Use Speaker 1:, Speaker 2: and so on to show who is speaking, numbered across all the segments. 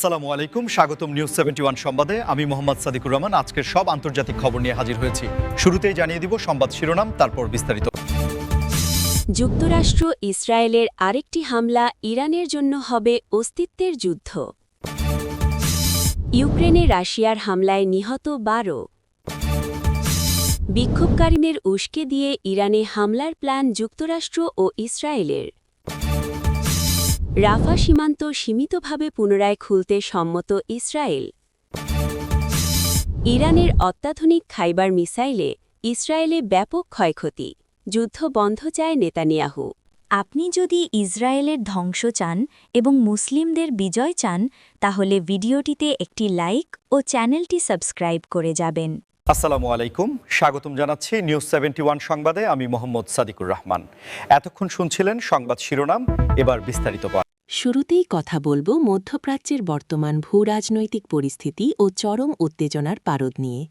Speaker 1: আসসালামু আলাইকুম, স্বাগতম নিউজ 71 সংবাদে। আমি মোহাম্মদ সাদিকুর রহমান। আজকের সব আন্তর্জাতিক খবর নিয়ে হাজির হয়েছি। শুরুতেই জানিয়ে দিব সংবাদ শিরোনাম, তারপর বিস্তারিত।
Speaker 2: যুক্তরাষ্ট্র ইসরায়েলের আরেকটি হামলা ইরানের জন্য হবে অস্তিত্বের যুদ্ধ। ইউক্রেনে রাশিয়ার হামলায় নিহত 12। বিক্ষোভকারীদের উস্কে দিয়ে ইরানে হামলার প্ল্যান যুক্তরাষ্ট্র ও ইসরায়েলের। রাফা সীমান্ত সীমিতভাবে পুনরায় খুলতে সম্মত ইসরায়েল। ইরানের অত্যাধুনিক খাইবার মিসাইলে ইসরায়েলে ব্যাপক ক্ষয়ক্ষতি, যুদ্ধ বন্ধ চায় নেতানিয়াহু।
Speaker 3: আপনি যদি ইসরায়েলের ধ্বংস চান এবং মুসলিমদের বিজয় চান, তাহলে ভিডিওটিতে একটি লাইক ও চ্যানেলটি সাবস্ক্রাইব করে যাবেন।
Speaker 1: আসসালামু আলাইকুম, স্বাগতম জানাচ্ছি নিউজ 71 সংবাদে। আমি মোহাম্মদ সাদিকুর রহমান। এতক্ষণ শুনছিলেন সংবাদ শিরোনাম, এবার বিস্তারিত।
Speaker 4: শুরুতেই কথা বলবো মধ্যপ্রাচ্যের বর্তমান ভূরাজনৈতিক পরিস্থিতি ও চরম উত্তেজনার পারদ নিয়ে,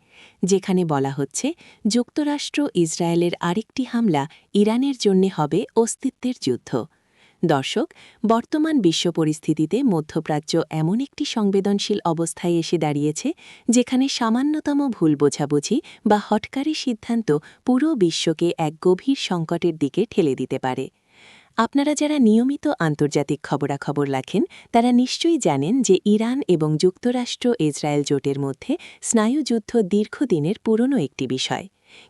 Speaker 4: যেখানে বলা হচ্ছে যুক্তরাষ্ট্র ইসরায়েলের আরেকটি হামলা ইরানের জন্য হবে অস্তিত্বের যুদ্ধ। দর্শক, বর্তমান বিশ্ব পরিস্থিতিতে মধ্যপ্রাচ্য এমন একটি সংবেদনশীল অবস্থায় এসে দাঁড়িয়েছে যেখানে সামান্যতম ভুল বোঝাবুঝি বা হঠকারী সিদ্ধান্ত পুরো বিশ্বকে এক গভীর সংকটের দিকে ঠেলে দিতে পারে। আপনারা যারা নিয়মিত আন্তর্জাতিক খবরাখবর রাখেন তারা নিশ্চয়ই জানেন যে ইরান এবং যুক্তরাষ্ট্র ইসরায়েল জোটের মধ্যে স্নায়ুযুদ্ধ দীর্ঘদিনের পুরনো একটি বিষয়,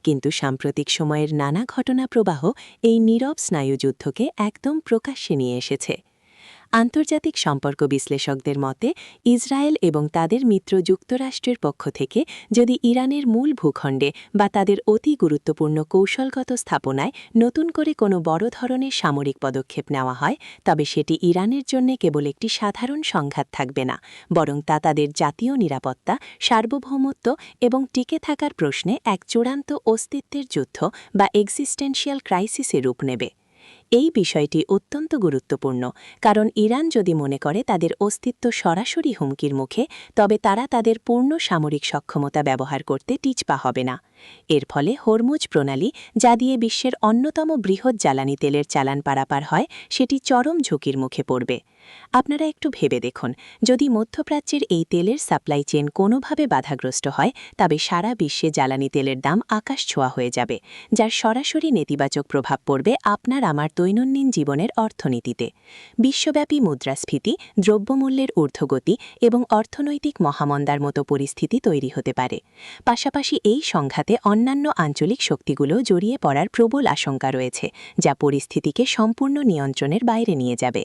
Speaker 4: কিন্তু সাম্প্রতিক সময়ের নানা ঘটনা প্রবাহ এই নীরব স্নায়ুযুদ্ধকে একদম প্রকাশ্যে নিয়ে এসেছে। আন্তর্জাতিক সম্পর্ক বিশ্লেষকদের মতে ইসরায়েল এবং তাদের মিত্র যুক্তরাষ্ট্রের পক্ষ থেকে যদি ইরানের মূল ভূখণ্ডে বা তাদের অতি গুরুত্বপূর্ণ কৌশলগত স্থাপনায় নতুন করে কোনো বড় ধরনের সামরিক পদক্ষেপ নেওয়া হয়, তবে সেটি ইরানের জন্য কেবল একটি সাধারণ সংঘাত থাকবে না, বরং তা তাদের জাতীয় নিরাপত্তা, সার্বভৌমত্ব এবং টিকে থাকার প্রশ্নে এক চূড়ান্ত অস্তিত্বের যুদ্ধ বা এক্সিস্টেন্সিয়াল ক্রাইসিসে রূপ নেবে। এই বিষয়টি অত্যন্ত গুরুত্বপূর্ণ, কারণ ইরান যদি মনে করে তাদের অস্তিত্ব সরাসরি হুমকির মুখে, তবে তারা তাদের পূর্ণ সামরিক সক্ষমতা ব্যবহার করতে টিচপা হবে না। এর ফলে হরমুজ প্রণালী, যা দিয়ে বিশ্বের অন্যতম বৃহৎ জ্বালানি তেলের চালান পারাপার হয়, সেটি চরম ঝুঁকির মুখে পড়বে। আপনারা একটু ভেবে দেখুন, যদি মধ্যপ্রাচ্যের এই তেলের সাপ্লাই চেন কোনোভাবে বাধাগ্রস্ত হয়, তবে সারা বিশ্বে জ্বালানি তেলের দাম আকাশ ছোঁয়া হয়ে যাবে, যার সরাসরি নেতিবাচক প্রভাব পড়বে আপনার আমার দৈনন্দিন জীবনের অর্থনীতিতে। বিশ্বব্যাপী মুদ্রাস্ফীতি, দ্রব্যমূল্যের ঊর্ধ্বগতি এবং অর্থনৈতিক মহামন্দার মতো পরিস্থিতি তৈরি হতে পারে। পাশাপাশি এই সংঘাতে অন্যান্য আঞ্চলিক শক্তিগুলো জড়িয়ে পড়ার প্রবল আশঙ্কা রয়েছে, যা পরিস্থিতিকে সম্পূর্ণ নিয়ন্ত্রণের বাইরে নিয়ে যাবে।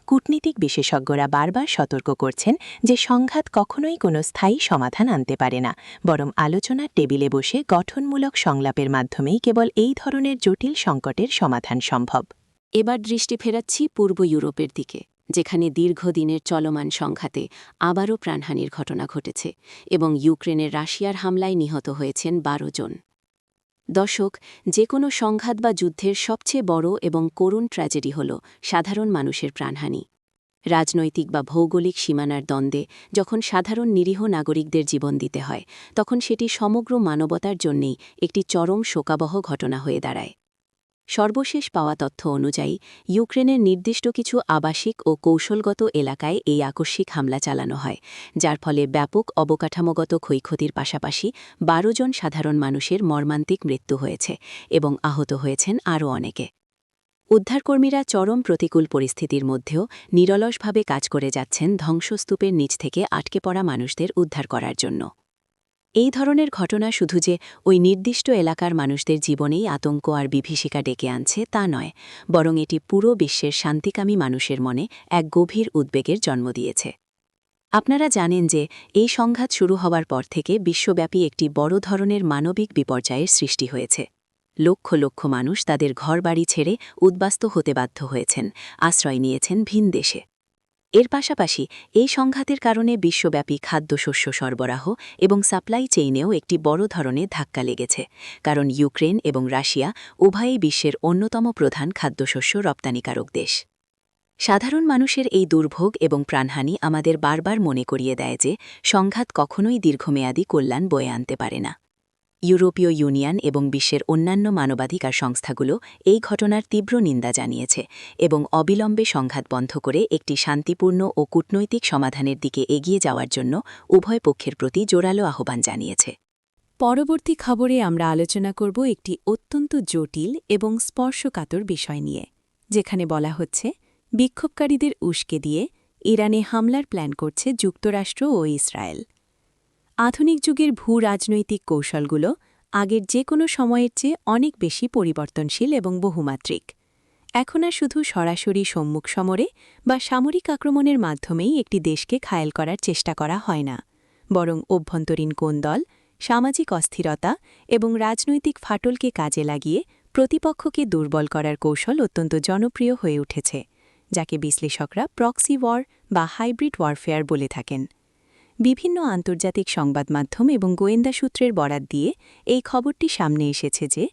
Speaker 4: কূটনীতিক বিশেষজ্ঞরা বারবার সতর্ক করছেন যে সংঘাত কখনোই কোনো স্থায়ী সমাধান আনতে পারে না, বরং আলোচনার টেবিলে বসে গঠনমূলক সংলাপের মাধ্যমেই কেবল এই ধরনের জটিল সংকটের সমাধান সম্ভব।
Speaker 2: এবার দৃষ্টি ফেরাচ্ছি পূর্ব ইউরোপের দিকে, যেখানে দীর্ঘদিনের চলমান সংঘাতে আবারও প্রাণহানির ঘটনা ঘটেছে এবং ইউক্রেনের রাশিয়ার হামলায় নিহত হয়েছেন 12 জন। দর্শক, যে কোনো সংঘাত বা যুদ্ধের সবচেয়ে বড় এবং করুণ ট্র্যাজেডি হল সাধারণ মানুষের প্রাণহানি। রাজনৈতিক বা ভৌগোলিক সীমানার দ্বন্দ্বে যখন সাধারণ নিরীহ নাগরিকদের জীবন দিতে হয়, তখন সেটি সমগ্র মানবতার জন্যেই একটি চরম শোকাবহ ঘটনা হয়ে দাঁড়ায়। সর্বশেষ পাওয়া তথ্য অনুযায়ী ইউক্রেনের নির্দিষ্ট কিছু আবাসিক ও কৌশলগত এলাকায় এই আকস্মিক হামলা চালানো হয়, যার ফলে ব্যাপক অবকাঠামোগত ক্ষয়ক্ষতির পাশাপাশি 12 জন সাধারণ মানুষের মর্মান্তিক মৃত্যু হয়েছে এবং আহত হয়েছেন আরও অনেকে। উদ্ধারকর্মীরা চরম প্রতিকূল পরিস্থিতির মধ্যেও নিরলসভাবে কাজ করে যাচ্ছেন ধ্বংসস্তূপের নিচ থেকে আটকে পড়া মানুষদের উদ্ধার করার জন্য। এই ধরনের ঘটনা শুধু যে ওই নির্দিষ্ট এলাকার মানুষদের জীবনেই আতঙ্ক আর বিভীষিকা ডেকে আনছে তা নয়, বরং এটি পুরো বিশ্বের শান্তিকামী মানুষের মনে এক গভীর উদ্বেগের জন্ম দিয়েছে। আপনারা জানেন যে এই সংঘাত শুরু হওয়ার পর থেকে বিশ্বব্যাপী একটি বড় ধরনের মানবিক বিপর্যয়ের সৃষ্টি হয়েছে। লক্ষ লক্ষ মানুষ তাদের ঘরবাড়ি ছেড়ে উদ্বাস্তু হতে বাধ্য হয়েছেন, আশ্রয় নিয়েছেন ভিন দেশে। এর পাশাপাশি এই সংঘাতের কারণে বিশ্বব্যাপী খাদ্যশস্য সরবরাহ এবং সাপ্লাই চেইনেও একটি বড় ধরনের ধাক্কা লেগেছে, কারণ ইউক্রেন এবং রাশিয়া উভয়ই বিশ্বের অন্যতম প্রধান খাদ্যশস্য রপ্তানিকারক দেশ। সাধারণ মানুষের এই দুর্ভোগ এবং প্রাণহানি আমাদের বারবার মনে করিয়ে দেয় যে সংঘাত কখনোই দীর্ঘমেয়াদী কল্যাণ বয়ে আনতে পারে না। ইউরোপীয় ইউনিয়ন এবং বিশ্বের অন্যান্য মানবাধিকার সংস্থাগুলো এই ঘটনার তীব্র নিন্দা জানিয়েছে এবং অবিলম্বে সংঘাত বন্ধ করে একটি শান্তিপূর্ণ ও কূটনৈতিক সমাধানের দিকে এগিয়ে যাওয়ার জন্য উভয় পক্ষের প্রতি জোরালো আহ্বান জানিয়েছে। পরবর্তী খবরে আমরা আলোচনা করব একটি অত্যন্ত জটিল এবং স্পর্শকাতর বিষয় নিয়ে, যেখানে বলা হচ্ছে বিক্ষোভকারীদের উস্কে দিয়ে ইরানে হামলার প্ল্যান করছে যুক্তরাষ্ট্র ও ইসরায়েল। আধুনিক যুগের ভূ-রাজনৈতিক কৌশলগুলো আগের যে কোনো সময়ের চেয়ে অনেক বেশি পরিবর্তনশীল এবং বহুমাত্রিক। এখন আর শুধু সরাসরি সম্মুখ সমরে বা সামরিক আক্রমণের মাধ্যমেই একটি দেশকে ঘায়েল করার চেষ্টা করা হয় না, বরং অভ্যন্তরীণ কোন্দল, সামাজিক অস্থিরতা এবং রাজনৈতিক ফাটলকে কাজে লাগিয়ে প্রতিপক্ষকে দুর্বল করার কৌশল অত্যন্ত জনপ্রিয় হয়ে উঠেছে, যাকে বিশ্লেষকরা প্রক্সি ওয়ার বা হাইব্রিড ওয়ারফেয়ার বলে থাকেন। বিভিন্ন আন্তর্জাতিক সংবাদ মাধ্যম এবং গোয়েন্দা সূত্রের বরাত দিয়ে এই খবরটি সামনে এসেছে যে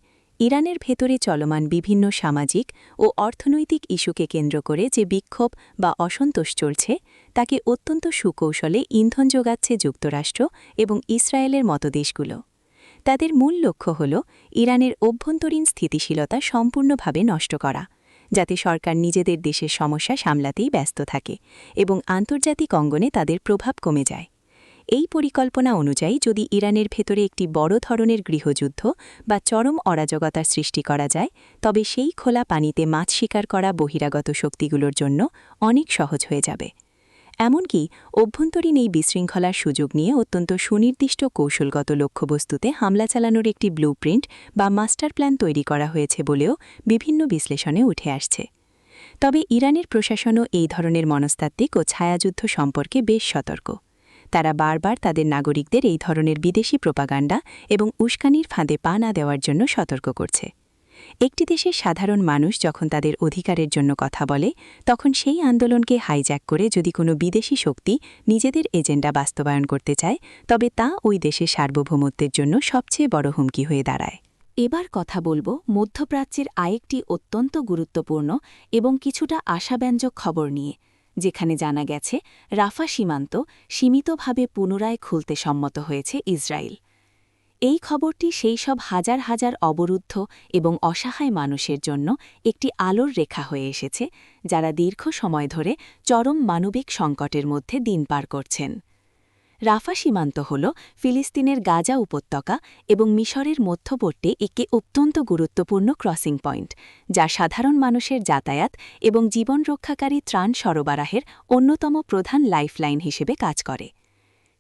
Speaker 2: ইরানের ভেতরে চলমান বিভিন্ন সামাজিক ও অর্থনৈতিক ইস্যুকে কেন্দ্র করে যে বিক্ষোভ বা অসন্তোষ চলছে তাকে অত্যন্ত সুকৌশলে ইন্ধন যোগাচ্ছে যুক্তরাষ্ট্র এবং ইসরায়েলের মতো দেশগুলো। তাদের মূল লক্ষ্য হল ইরানের অভ্যন্তরীণ স্থিতিশীলতা সম্পূর্ণভাবে নষ্ট করা, যাতে সরকার নিজেদের দেশের সমস্যা সামলাতেই ব্যস্ত থাকে এবং আন্তর্জাতিক অঙ্গনে তাদের প্রভাব কমে যায়। এই পরিকল্পনা অনুযায়ী যদি ইরানের ভেতরে একটি বড় ধরনের গৃহযুদ্ধ বা চরম অরাজকতার সৃষ্টি করা যায়, তবে সেই খোলা পানিতে মাছ শিকার করা বহিরাগত শক্তিগুলোর জন্য অনেক সহজ হয়ে যাবে। এমনকি অভ্যন্তরীণ এই বিশৃঙ্খলার সুযোগ নিয়ে অত্যন্ত সুনির্দিষ্ট কৌশলগত লক্ষ্যবস্তুতে হামলা চালানোর একটি ব্লুপ্রিন্ট বা মাস্টার প্ল্যান তৈরি করা হয়েছে বলেও বিভিন্ন বিশ্লেষণে উঠে আসছে। তবে ইরানের প্রশাসনও এই ধরনের মনস্তাত্ত্বিক ও ছায়াযুদ্ধ সম্পর্কে বেশ সতর্ক। তারা বারবার তাদের নাগরিকদের এই ধরনের বিদেশি প্রোপাগান্ডা এবং উস্কানির ফাঁদে পা না দেওয়ার জন্য সতর্ক করছে। একটি দেশের সাধারণ মানুষ যখন তাদের অধিকারের জন্য কথা বলে, তখন সেই আন্দোলনকে হাইজ্যাক করে যদি কোনো বিদেশি শক্তি নিজেদের এজেন্ডা বাস্তবায়ন করতে চায়, তবে তা ওই দেশের সার্বভৌমত্বের জন্য সবচেয়ে বড় হুমকি হয়ে দাঁড়ায়।
Speaker 4: এবার কথা বলবো মধ্যপ্রাচ্যের আরেকটি অত্যন্ত গুরুত্বপূর্ণ এবং কিছুটা আশাব্যঞ্জক খবর নিয়ে, যেখানে জানা গেছে রাফা সীমান্ত সীমিতভাবে পুনরায় খুলতে সম্মত হয়েছে ইসরায়েল। এই খবরটি সেই সব হাজার হাজার অবরুদ্ধ এবং অসহায় মানুষের জন্য একটি আলোর রেখা হয়ে এসেছে, যারা দীর্ঘ সময় ধরে চরম মানবিক সংকটের মধ্যে দিন পার করছেন। রাফা সীমান্ত হল ফিলিস্তিনের গাজা উপত্যকা এবং মিশরের মধ্যবর্তী একটি অত্যন্ত গুরুত্বপূর্ণ ক্রসিং পয়েন্ট, যা সাধারণ মানুষের যাতায়াত এবং জীবন রক্ষাকারী ত্রাণ সরবরাহের অন্যতম প্রধান লাইফলাইন হিসেবে কাজ করে।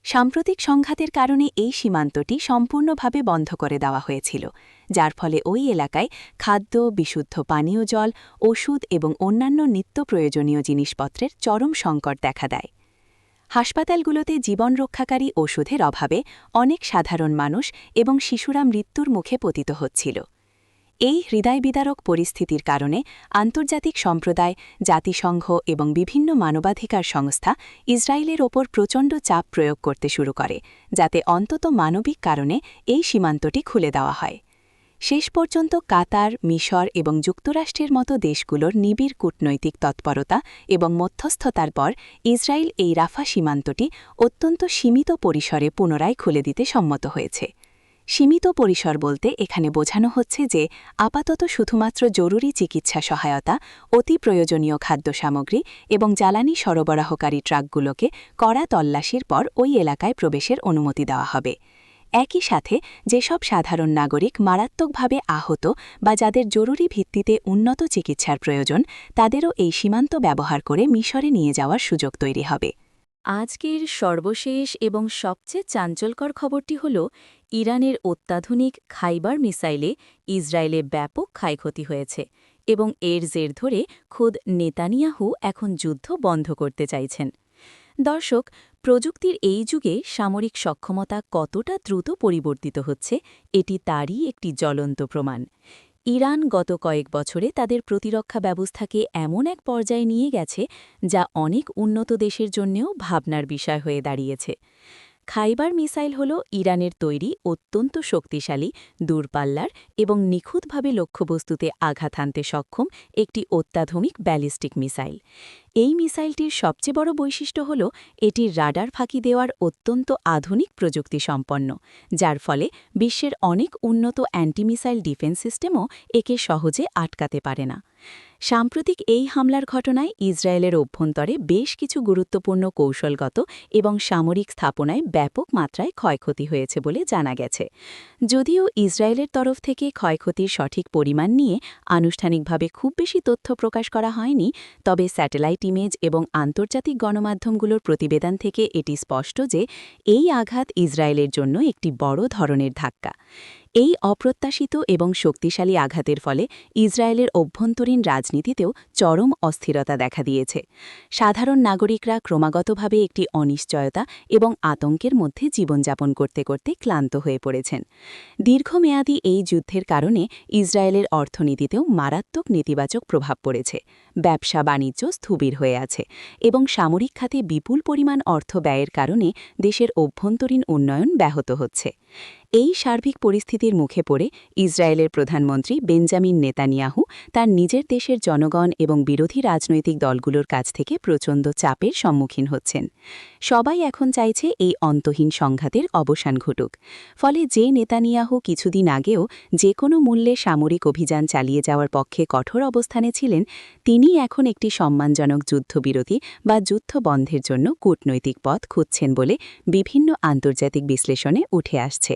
Speaker 4: সাম্প্রতিক সংঘাতের কারণে এই সীমান্তটি সম্পূর্ণভাবে বন্ধ করে দেওয়া হয়েছিল, যার ফলে ওই এলাকায় খাদ্য, বিশুদ্ধ পানীয় জল, ওষুধ এবং অন্যান্য নিত্য প্রয়োজনীয় জিনিসপত্রের চরম সংকট দেখা দেয়। হাসপাতালগুলোতে জীবন রক্ষাকারী ওষুধের অভাবে অনেক সাধারণ মানুষ এবং শিশুরা মৃত্যুর মুখে পতিত হচ্ছিল। এই হৃদয়বিদারক পরিস্থিতির কারণে আন্তর্জাতিক সম্প্রদায়, জাতিসংঘ এবং বিভিন্ন মানবাধিকার সংস্থা ইসরায়েলের ওপর প্রচণ্ড চাপ প্রয়োগ করতে শুরু করে, যাতে অন্তত মানবিক কারণে এই সীমান্তটি খুলে দেওয়া হয়। শেষ পর্যন্ত কাতার, মিশর এবং যুক্তরাষ্ট্রের মতো দেশগুলোর নিবিড় কূটনৈতিক তৎপরতা এবং মধ্যস্থতার পর ইসরায়েল এই রাফা সীমান্তটি অত্যন্ত সীমিত পরিসরে পুনরায় খুলে দিতে সম্মত হয়েছে। সীমিত পরিসর বলতে এখানে বোঝানো হচ্ছে যে আপাতত শুধুমাত্র জরুরি চিকিৎসা সহায়তা, অতি প্রয়োজনীয় খাদ্য সামগ্রী এবং জ্বালানি সরবরাহকারী ট্রাকগুলোকে কড়া তল্লাশির পর ওই এলাকায় প্রবেশের অনুমতি দেওয়া হবে। একই সাথে যেসব সাধারণ নাগরিক মারাত্মকভাবে আহত বা যাদের জরুরি ভিত্তিতে উন্নত চিকিৎসার প্রয়োজন, তাদেরও এই সীমান্ত ব্যবহার করে মিশরে নিয়ে যাওয়ার সুযোগ তৈরি হবে।
Speaker 2: আজকের সর্বশেষ এবং সবচেয়ে চাঞ্চল্যকর খবরটি হল ইরানের অত্যাধুনিক খাইবার মিসাইলে ইসরায়েলে ব্যাপক ক্ষয়ক্ষতি হয়েছে এবং এর জের ধরে খোদ নেতানিয়াহু এখন যুদ্ধ বন্ধ করতে চাইছেন। দর্শক, প্রযুক্তির এই যুগে সামরিক সক্ষমতা কতটা দ্রুত পরিবর্তিত হচ্ছে, এটি তারই একটি জ্বলন্ত প্রমাণ। ইরান গত কয়েক বছরে তাদের প্রতিরক্ষা ব্যবস্থাকে এমন এক পর্যায়ে নিয়ে গেছে যা অনেক উন্নত দেশের জন্যেও ভাবনার বিষয় হয়ে দাঁড়িয়েছে। খাইবার মিসাইল হল ইরানের তৈরি অত্যন্ত শক্তিশালী, দূরপাল্লার এবং নিখুঁতভাবে লক্ষ্যবস্তুতে আঘাত হানতে সক্ষম একটি অত্যাধুনিক ব্যালিস্টিক মিসাইল। এই মিসাইলটির সবচেয়ে বড় বৈশিষ্ট্য হল এটির রাডার ফাঁকি দেওয়ার অত্যন্ত আধুনিক প্রযুক্তি সম্পন্ন, যার ফলে বিশ্বের অনেক উন্নত অ্যান্টি-মিসাইল ডিফেন্স সিস্টেমও একে সহজে আটকাতে পারে না। সাম্প্রতিক এই হামলার ঘটনায় ইসরায়েলের অভ্যন্তরে বেশ কিছু গুরুত্বপূর্ণ কৌশলগত এবং সামরিক স্থাপনায় ব্যাপক মাত্রায় ক্ষয়ক্ষতি হয়েছে বলে জানা গেছে। যদিও ইসরায়েলের তরফ থেকে ক্ষয়ক্ষতির সঠিক পরিমাণ নিয়ে আনুষ্ঠানিকভাবে খুব বেশি তথ্য প্রকাশ করা হয়নি, তবে স্যাটেলাইট ইমেজ এবং আন্তর্জাতিক গণমাধ্যমগুলোর প্রতিবেদন থেকে এটি স্পষ্ট যে এই আঘাত ইসরায়েলের জন্য একটি বড় ধরনের ধাক্কা। এই অপ্রত্যাশিত এবং শক্তিশালী আঘাতের ফলে ইসরায়েলের অভ্যন্তরীণ রাজনীতিতেও চরম অস্থিরতা দেখা দিয়েছে। সাধারণ নাগরিকরা ক্রমাগতভাবে একটি অনিশ্চয়তা এবং আতঙ্কের মধ্যে জীবনযাপন করতে করতে ক্লান্ত হয়ে পড়েছেন। দীর্ঘমেয়াদী এই যুদ্ধের কারণে ইসরায়েলের অর্থনীতিতেও মারাত্মক নেতিবাচক প্রভাব পড়েছে। ব্যবসা বাণিজ্য স্থবির হয়ে আছে এবং সামরিক খাতে বিপুল পরিমাণ অর্থ ব্যয়ের কারণে দেশের অভ্যন্তরীণ উন্নয়ন ব্যাহত হচ্ছে। এই সার্বিক পরিস্থিতির মুখে পড়ে ইসরায়েলের প্রধানমন্ত্রী বেঞ্জামিন নেতানিয়াহু তার নিজের দেশের জনগণ এবং বিরোধী রাজনৈতিক দলগুলোর কাছ থেকে প্রচণ্ড চাপের সম্মুখীন হচ্ছেন। সবাই এখন চাইছে এই অন্তহীন সংঘাতের অবসান ঘটুক। ফলে যে নেতানিয়াহু কিছুদিন আগেও যে কোনো মূল্যে সামরিক অভিযান চালিয়ে যাওয়ার পক্ষে কঠোর অবস্থানে ছিলেন, তিনি এখন একটি সম্মানজনক যুদ্ধবিরতি বা যুদ্ধ বন্ধের জন্য কূটনৈতিক পথ খুঁজছেন বলে বিভিন্ন আন্তর্জাতিক বিশ্লেষণে উঠে আসছে।